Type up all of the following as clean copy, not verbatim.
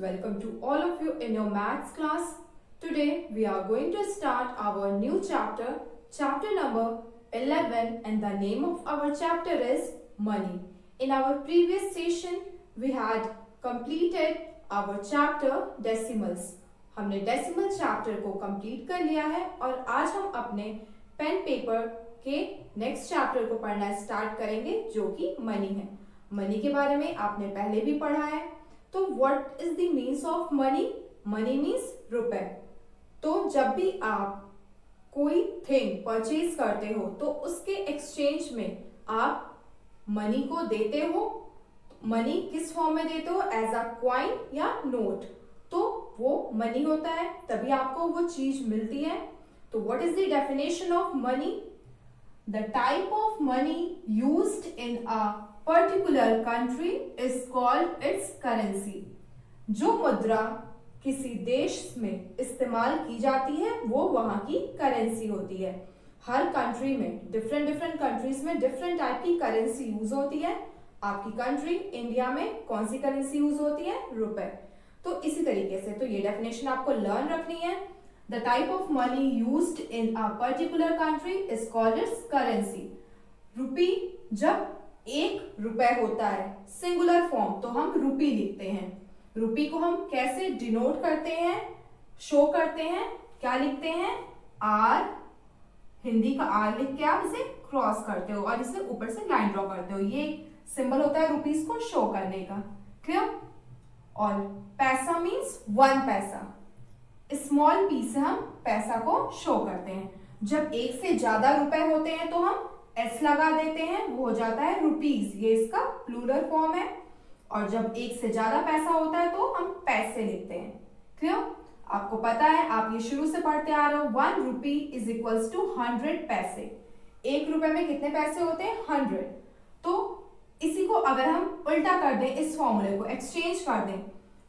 welcome to all of you in your maths class. Today we are going to start our new chapter, chapter number 11, and the name of our chapter is money. In our previous session we had completed our chapter decimals. हमने decimal chapter को complete कर लिया है और आज हम अपने pen paper के नेक्स्ट चैप्टर को पढ़ना स्टार्ट करेंगे जो कि मनी है। मनी के बारे में आपने पहले भी पढ़ा है। तो what is the means of money? Money means रुपए। तो जब भी आप कोई थिंग परचेज करते हो तो उसके एक्सचेंज में आप मनी को देते हो। मनी किस फॉर्म में देते हो? एज अ कॉइन या नोट, तो वो मनी होता है, तभी आपको वो चीज मिलती है। तो what is the definition of money? The type of money used in a particular country is called its currency. जो मुद्रा किसी देश में इस्तेमाल की जाती है वो वहां की करेंसी होती है। हर कंट्री में डिफरेंट कंट्रीज में डिफरेंट टाइप की करेंसी यूज होती है। आपकी कंट्री इंडिया में कौन सी करेंसी यूज होती है? रुपए। तो इसी तरीके से तो ये डेफिनेशन आपको लर्न रखनी है। The type of money used in a particular country is called its currency. Rupee, जब एक रुपए होता है सिंगुलर फॉर्म तो हम रुपी लिखते हैं। रुपी को हम कैसे डिनोट करते हैं, शो करते हैं? क्या लिखते हैं? आर, हिंदी का आर लिख के आप इसे क्रॉस करते हो और इसे ऊपर से लाइन ड्रॉ करते हो। ये सिंबल होता है रुपीस को शो करने का। क्लियर? और पैसा मीन्स 1 पैसा। स्मॉल पी से हम पैसा को शो करते हैं। जब एक से ज्यादा रुपए होते हैं तो हम एस लगा देते हैं, वो हो जाता है रुपीज। ये इसका प्लूरल फॉर्म है। और जब एक से ज्यादा पैसा होता है तो हम पैसे लिखते हैं। क्लियर? आपको पता है, आप ये शुरू से पढ़ते आ रहे हो, 1 रुपी इज इक्वल्स टू 100 पैसे। 1 रुपए में कितने पैसे होते हैं? 100। तो इसी को अगर हम उल्टा कर दें, इस फॉर्मूले को एक्सचेंज कर दें,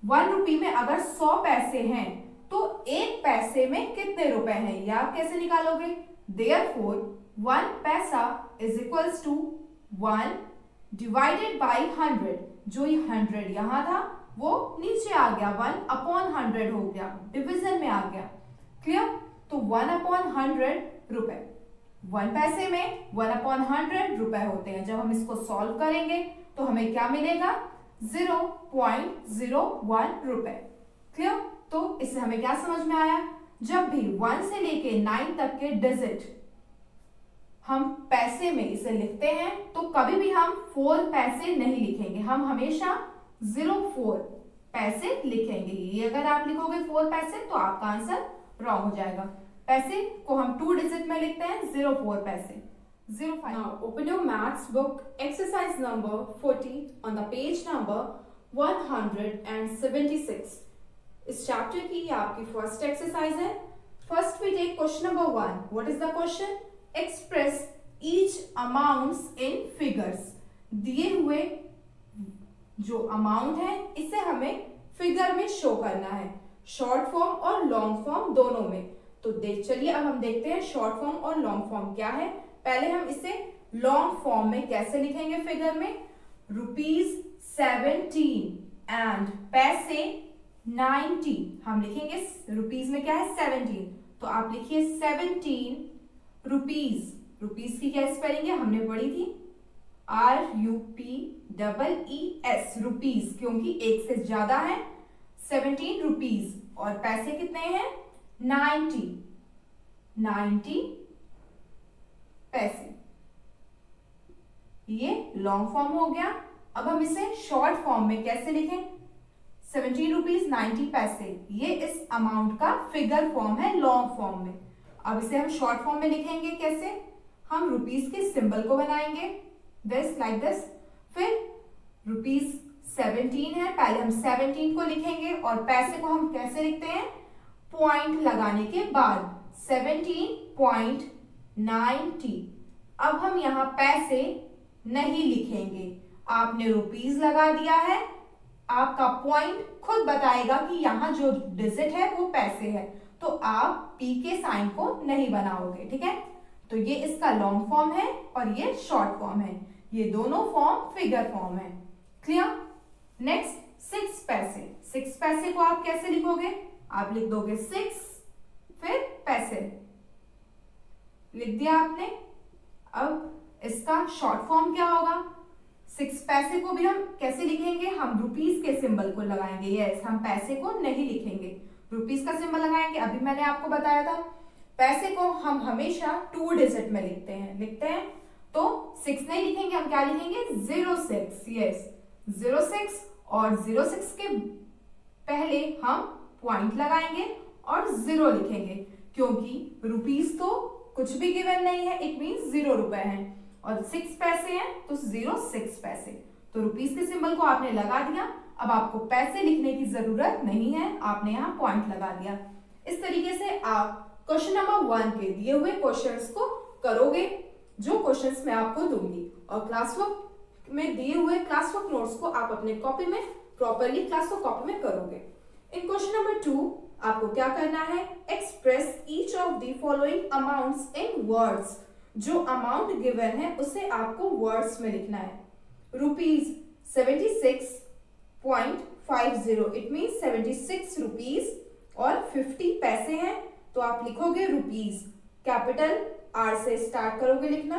1 रुपी में अगर 100 पैसे हैं तो 1 पैसे में कितने रुपए हैं, या कैसे निकालोगे? Therefore 1 paisa is equals to 1 divided by 100। जो ये 100 यहां था वो नीचे आ गया, 1 अपॉन 100 हो गया, डिवीजन में आ गया। क्लियर? तो 1 अपॉन 100 रुपए। 1 पैसे में 1 अपॉन 100 रुपए होते हैं। जब हम इसको सॉल्व करेंगे तो हमें क्या मिलेगा? 0.01 रुपए। क्लियर? तो इससे हमें क्या समझ में आया? जब भी 1 से लेके 9 तक के डिजिट हम पैसे में इसे लिखते हैं तो कभी भी हम 4 पैसे नहीं लिखेंगे, हम हमेशा 04 पैसे लिखेंगे। ये अगर आप लिखोगे 4 पैसे तो आपका आंसर रॉन्ग हो जाएगा। पैसे को हम 2 डिजिट में लिखते हैं, 04 पैसे। 05। Now open your maths book, exercise number 40 on the page number 176. इस चैप्टर की ये आपकी फर्स्ट एक्सरसाइज है। First we take question number 1। What is the question? Express each amounts in figures. दिए हुए जो अमाउंट है इसे हमें फिगर में शो करना है, शॉर्ट फॉर्म और लॉन्ग फॉर्म दोनों में। तो चलिए अब हम देखते हैं शॉर्ट फॉर्म और लॉन्ग फॉर्म क्या है। पहले हम इसे लॉन्ग फॉर्म में कैसे लिखेंगे फिगर में? ₹17 एंड पैसे 90। हम लिखेंगे रुपीज में क्या है? 17। तो आप लिखिए 17 रुपीज। रुपीज की क्या स्पेलिंग है? हमने पढ़ी थी, RUPEES, रुपीज, क्योंकि एक से ज्यादा है। 17 रुपीज और पैसे कितने हैं? 90 पैसे। ये लॉन्ग फॉर्म हो गया। अब हम इसे शॉर्ट फॉर्म में कैसे लिखें? 17 रुपीज 90 पैसे, ये इस अमाउंट का फिगर फॉर्म है लॉन्ग फॉर्म में। अब इसे हम शॉर्ट फॉर्म में लिखेंगे कैसे? हम रुपीज के सिंबल को बनाएंगे, दिस लाइक दिस। फिर रुपीज 17 है, पहले हम 17 को लिखेंगे और पैसे को हम कैसे लिखते हैं? पॉइंट लगाने के बाद 17.90। अब हम यहाँ पैसे नहीं लिखेंगे, आपने रुपीज लगा दिया है, आपका पॉइंट खुद बताएगा कि यहाँ जो डिजिट है वो पैसे है, तो आप पी के साइन को नहीं बनाओगे। ठीक है? तो ये इसका लॉन्ग फॉर्म है और ये शॉर्ट फॉर्म है। ये दोनों फॉर्म फिगर फॉर्म है। क्लियर? नेक्स्ट 6 पैसे। 6 पैसे को आप कैसे लिखोगे? आप लिख दोगे 6 फिर पैसे, लिख दिया आपने। अब इसका शॉर्ट फॉर्म क्या होगा? 6 पैसे को भी हम कैसे लिखेंगे? हम रुपीस के सिंबल को लगाएंगे। यस, हम पैसे को नहीं लिखेंगे, रुपीस का सिंबल लगाएंगे। अभी मैंने आपको बताया था पैसे को हम हमेशा 2 डिजिट में लिखते हैं। तो 6 नहीं लिखेंगे, हम क्या लिखेंगे? 06। यस, 06 और 06 के पहले हम पॉइंट लगाएंगे और 0 लिखेंगे, क्योंकि रुपीस तो कुछ भी गिवन नहीं है, इट मीन 0 रुपए हैं और 6 पैसे हैं तो 06 पैसे। तो रुपीस के सिंबल को आपने लगा दिया। अब आपको पैसे लिखने की जरूरत नहीं है, आपने यहाँ पॉइंट लगा दिया। इस तरीके से आप क्वेश्चन नंबर 1 के दिए हुए क्वेश्चंस को करोगे, जो क्वेश्चंस मैं आपको दूंगी, और क्लासवर्क में दिए हुए क्लासवर्क नोट्स को आप अपने कॉपी में प्रॉपरली क्लासवर्क कॉपी में करोगे। इन क्वेश्चन नंबर 2 आपको क्या करना है? Express each of the following amounts in words. जो अमाउंट गिवन है उसे आपको वर्ड्स में लिखना है। रुपीज 76.50, इट मीन 76 रुपीज और 50 पैसे हैं, तो आप लिखोगे रुपीज, कैपिटल आर से स्टार्ट करोगे लिखना,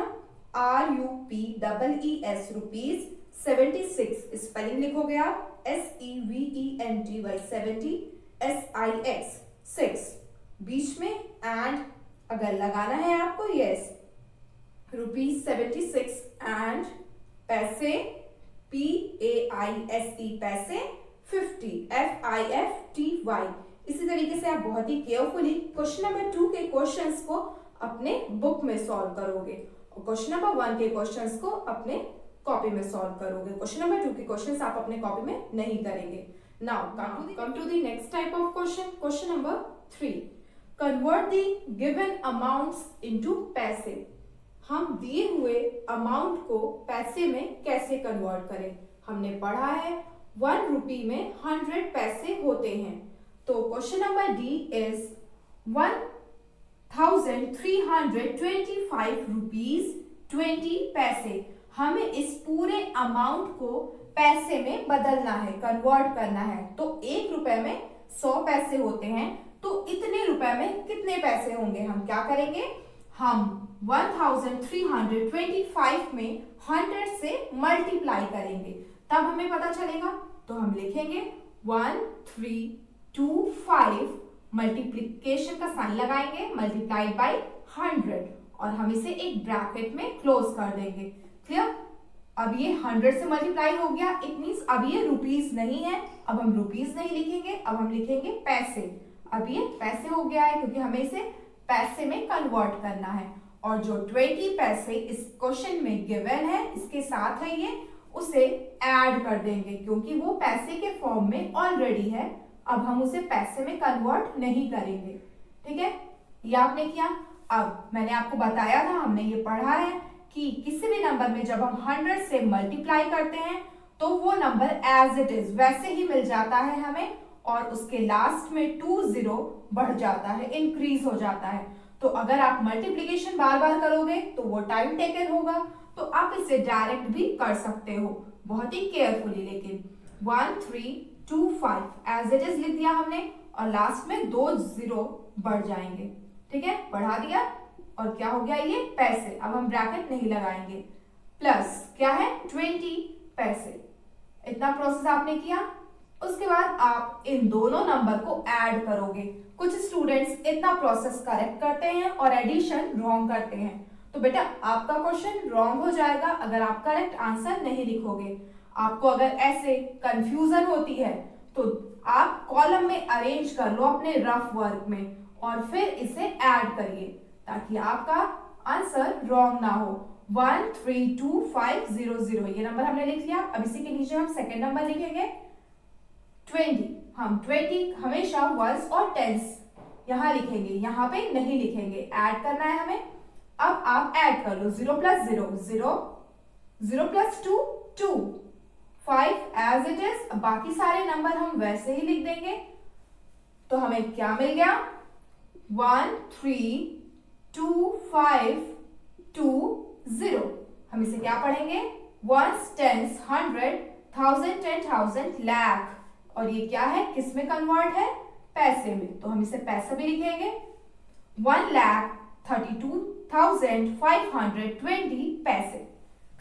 RUPEES, रुपीज 76 स्पेलिंग लिखोगे आप SEVENTY 70 SIX 6, बीच में एंड अगर लगाना है आपको, यस, रुपीज 76 एंड पैसे PAISE पैसे 50 FIFTY। इसी तरीके से आप बहुत ही केयरफुली क्वेश्चन नंबर 2 के क्वेश्चंस को अपने बुक में सॉल्व करोगे और क्वेश्चन नंबर 1 के क्वेश्चंस को अपने कॉपी में सॉल्व करोगे। क्वेश्चन नंबर 2 के क्वेश्चंस आप अपने कॉपी में नहीं करेंगे। Now come to the next type of question. Question number 3. Convert the given amounts into पैसे। हम दिए हुए अमाउंट को पैसे में कैसे कन्वर्ट करें? हमने पढ़ा है 1 रुपी में 100 पैसे होते हैं। तो question number D is 1325 rupees 20 पैसे। हमें इस पूरे अमाउंट को पैसे में बदलना है, कन्वर्ट करना है। तो 1 रुपए में 100 पैसे होते हैं, तो इतने रुपए में कितने पैसे होंगे? हम क्या करेंगे? हम 1325 में 100 से मल्टीप्लाई करेंगे, तब हमें पता चलेगा। तो हम लिखेंगे 1325, मल्टीप्लीकेशन का साइन लगाएंगे, मल्टीप्लाइड बाय 100 और हम इसे एक ब्रैकेट में क्लोज कर देंगे। क्लियर? अब ये 100 से मल्टीप्लाई हो गया, इट मींस अब ये रुपीस नहीं है, अब हम रुपीस नहीं लिखेंगे, अब हम लिखेंगे पैसे। अब ये पैसे हो गया है क्योंकि हमें इसे पैसे में कन्वर्ट करना है। और जो 20 पैसे इस क्वेश्चन में गिवन है, इसके साथ है ये, उसे ऐड कर देंगे क्योंकि वो पैसे के फॉर्म में ऑलरेडी है। अब हम उसे पैसे में कन्वर्ट नहीं करेंगे। ठीक है, ये आपने किया। अब मैंने आपको बताया था, हमने ये पढ़ा है कि किसी भी नंबर में जब हम 100 से मल्टीप्लाई करते हैं तो वो नंबर एज इट इज वैसे ही मिल जाता है हमें, और उसके लास्ट में 2 0 बढ़ जाता है, इंक्रीज हो जाता है। तो अगर आप मल्टीप्लिकेशन बार बार करोगे तो वो टाइम टेकन होगा, तो आप इसे डायरेक्ट भी कर सकते हो, बहुत ही केयरफुली। लेकिन 1325 एज इट इज लिख दिया हमने और लास्ट में 2 0 बढ़ जाएंगे। ठीक है, बढ़ा दिया और क्या हो गया? ये पैसे। अब हम ब्रैकेट नहीं लगाएंगे, प्लस क्या है? 20 पैसे। इतना प्रोसेस आपने किया। उसके बाद आप इन दोनों नंबर को ऐड करोगे। कुछ स्टूडेंट्स इतना प्रोसेस करेक्ट करते हैं और एडिशन रॉन्ग करते हैं, तो बेटा आपका क्वेश्चन रॉन्ग हो जाएगा अगर आप करेक्ट आंसर नहीं लिखोगे। आपको अगर ऐसे कंफ्यूजन होती है तो आप कॉलम में अरेंज कर लो अपने रफ वर्क में और फिर इसे ऐड करिए ताकि आपका आंसर रॉन्ग ना हो। 132500 ये नंबर हमने लिख लिया। अब इसी के नीचे हम सेकेंड नंबर लिखेंगे 20। हम 20 हमेशा वर्ड्स और टेंस यहाँ लिखेंगे, यहाँ पे नहीं लिखेंगे, ऐड करना है हमें। अब आप ऐड कर लो, 0 + 0 0, 0 + 2 2, 5 एज इट इज। बाकी सारे नंबर हम वैसे ही लिख देंगे। तो हमें क्या मिल गया? 132520। हम इसे क्या पढ़ेंगे? 1s, 10s, 100, 1000, 10,000, lakh, और ये क्या है, किस में कन्वर्ट है, पैसे में, तो हम इसे पैसे में लिखेंगे 1,32,520 पैसे।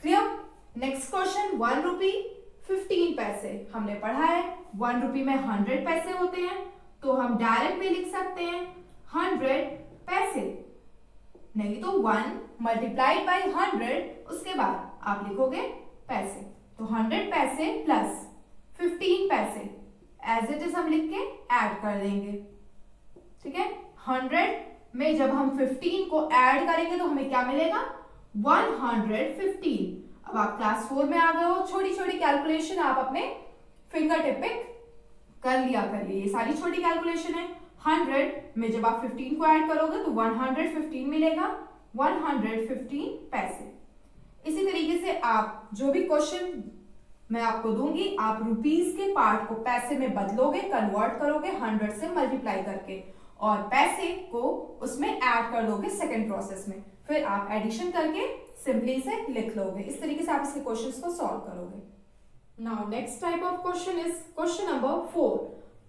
क्लियर। नेक्स्ट क्वेश्चन, 1 रुपी 15 पैसे। हमने पढ़ा है 1 रुपी में 100 पैसे होते हैं, तो हम डायरेक्ट भी लिख सकते हैं 100 पैसे, नहीं तो 1 मल्टीप्लाइड बाई 100, उसके बाद आप लिखोगे पैसे। तो 100 पैसे प्लस 15 पैसे एज इट इज हम लिख के ऐड कर देंगे। ठीक है, 100 में जब हम 15 को ऐड करेंगे तो हमें क्या मिलेगा, 115। अब आप क्लास 4 में आ गए हो, छोटी छोटी कैलकुलेशन आप अपने फिंगर टिप पे कर लिया करिए। ये सारी छोटी कैलकुलेशन है। 100 में जब आप 15 को ऐड करोगे तो 115 मिलेगा, 115 पैसे। इसी तरीके से आप जो भी क्वेश्चन मैं आपको दूंगी, आप रुपीस के पार्ट को पैसे में बदलोगे, कन्वर्ट करोगे 100 से मल्टीप्लाई करके, और पैसे को उसमें ऐड कर लोगे सेकेंड प्रोसेस में, फिर आप एडिशन करके सिंपली इसे लिख लोगे। इस तरीके से आप इसके क्वेश्चंस को सॉल्व करोगे। Now next type of question is question number 4,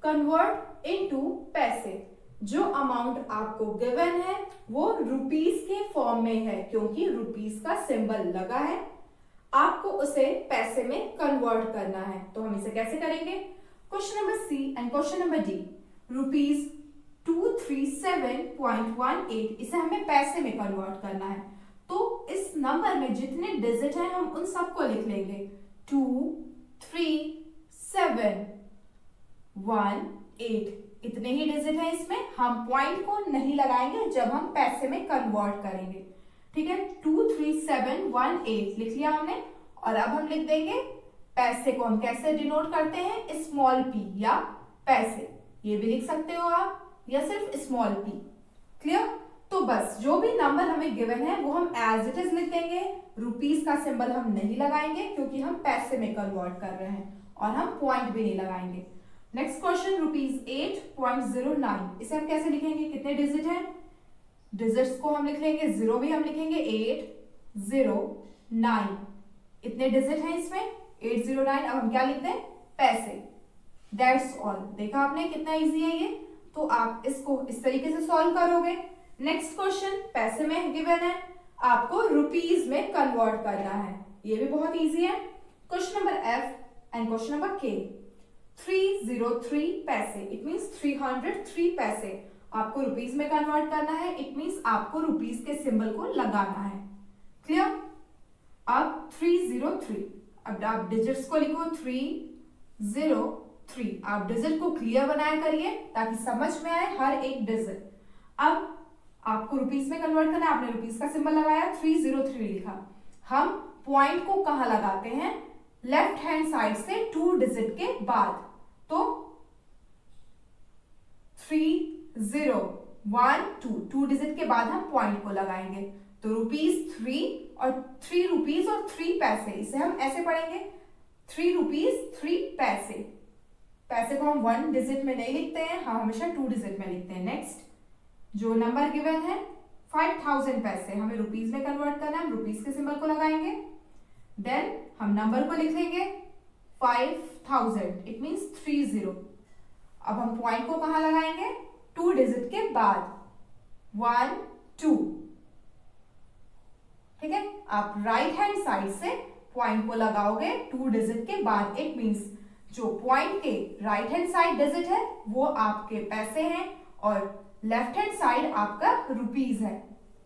convert into पैसे। जो अमाउंट आपको गिवन है वो रुपीस के फॉर्म में है, क्योंकि रुपीस का सिंबल लगा है, आपको उसे पैसे में कन्वर्ट करना है। तो हम इसे कैसे करेंगे, question number C and question number D, rupees 237.18, इसे हमें पैसे में कन्वर्ट करना है। तो इस नंबर में जितने डिजिट हैं हम उन सबको लिख लेंगे, 23718, इतने ही डिजिट हैं इसमें, हम पॉइंट को नहीं लगाएंगे जब हम पैसे में कन्वर्ट करेंगे। ठीक है, 23718 लिख लिया हमने, और अब हम लिख देंगे पैसे को हम कैसे डिनोट करते हैं, स्मॉल पी या पैसे, ये भी लिख सकते हो आप, या सिर्फ स्मॉल पी। क्लियर। तो बस जो भी नंबर हमें गिवन है वो हम एज इट इज लिख देंगे, रुपीस का सिंबल हम नहीं लगाएंगे क्योंकि हम पैसे में कन्वर्ट कर रहे हैं, और हम पॉइंट भी नहीं लगाएंगे। नेक्स्ट क्वेश्चन, रुपीस 8.09, इसे हम कैसे लिखेंगे, कितने डिजिट हैं, डिजिट्स को हम लिख लेंगे, 0 भी हम लिखेंगे, 809, इतने डिजिट हैं इसमें 809। अब हम क्या लिख दें, पैसे। That's all. देखा आपने कितना इजी है ये, तो आप इसको इस तरीके से सॉल्व करोगे। नेक्स्ट क्वेश्चन, पैसे में गिवन है, आपको रुपीस में कन्वर्ट करना है, ये भी बहुत इजी है। Question number F and question number के, 303 पैसे, इट मींस 303 पैसे आपको रुपीस में कन्वर्ट करना है, इट मींस आपको रुपीस के सिंबल को लगाना है। क्लियर। अब 303, अब आप डिजिट्स को लिखो 303, आप डिजिट को क्लियर बनाया करिए ताकि समझ में आए हर एक डिजिट। अब आपको रुपीस में कन्वर्ट करना है, आपने रुपीस का सिंबल लगाया, 303 लिखा। हम पॉइंट को कहां लगाते हैं, लेफ्ट हैंड साइड से 2 डिजिट के बाद, तो 3012, 2 डिजिट के बाद हम पॉइंट को लगाएंगे, तो रुपीस 3 और 3 रुपीस और 3 पैसे, इसे हम ऐसे पढ़ेंगे 3 रुपीस 3 पैसे। पैसे को हम 1 डिजिट में नहीं लिखते हैं, हम हमेशा 2 डिजिट में लिखते हैं। नेक्स्ट, जो नंबर गिवन है 5000 पैसे, हमें रुपीस में कन्वर्ट करना है, हम रुपीस के सिंबल को लगाएंगे, देन हम नंबर को लिख लेंगे 5000, इट मींस 30। अब हम पॉइंट को कहां लगाएंगे, 2 डिजिट के बाद, 1 2। ठीक है, आप राइट हैंड साइड से पॉइंट को लगाओगे 2 डिजिट के बाद, इट मींस जो पॉइंट के राइट हैंड साइड डिजिट है वो आपके पैसे हैं और लेफ्ट हैंड साइड आपका रुपीस है।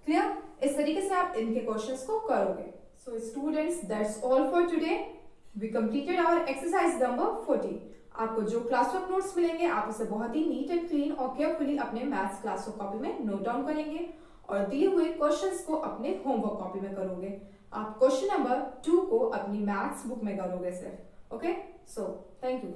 क्लियर। इस तरीके से आप इनके क्वेश्चंस को करोगे। So students, that's all for today. We completed our exercise number 40। आपको जो क्लासवर्क नोट्स मिलेंगे आप उसे बहुत ही नीट एंड क्लीन और केयरफुली अपने मैथ्स क्लासवर्क कॉपी में नोट डाउन करेंगे और दिए हुए क्वेश्चंस को अपने होमवर्क कॉपी में करोगे। आप क्वेश्चन नंबर 2 को अपनी मैथ्स बुक में करोगे सिर्फ। Okay, so thank you.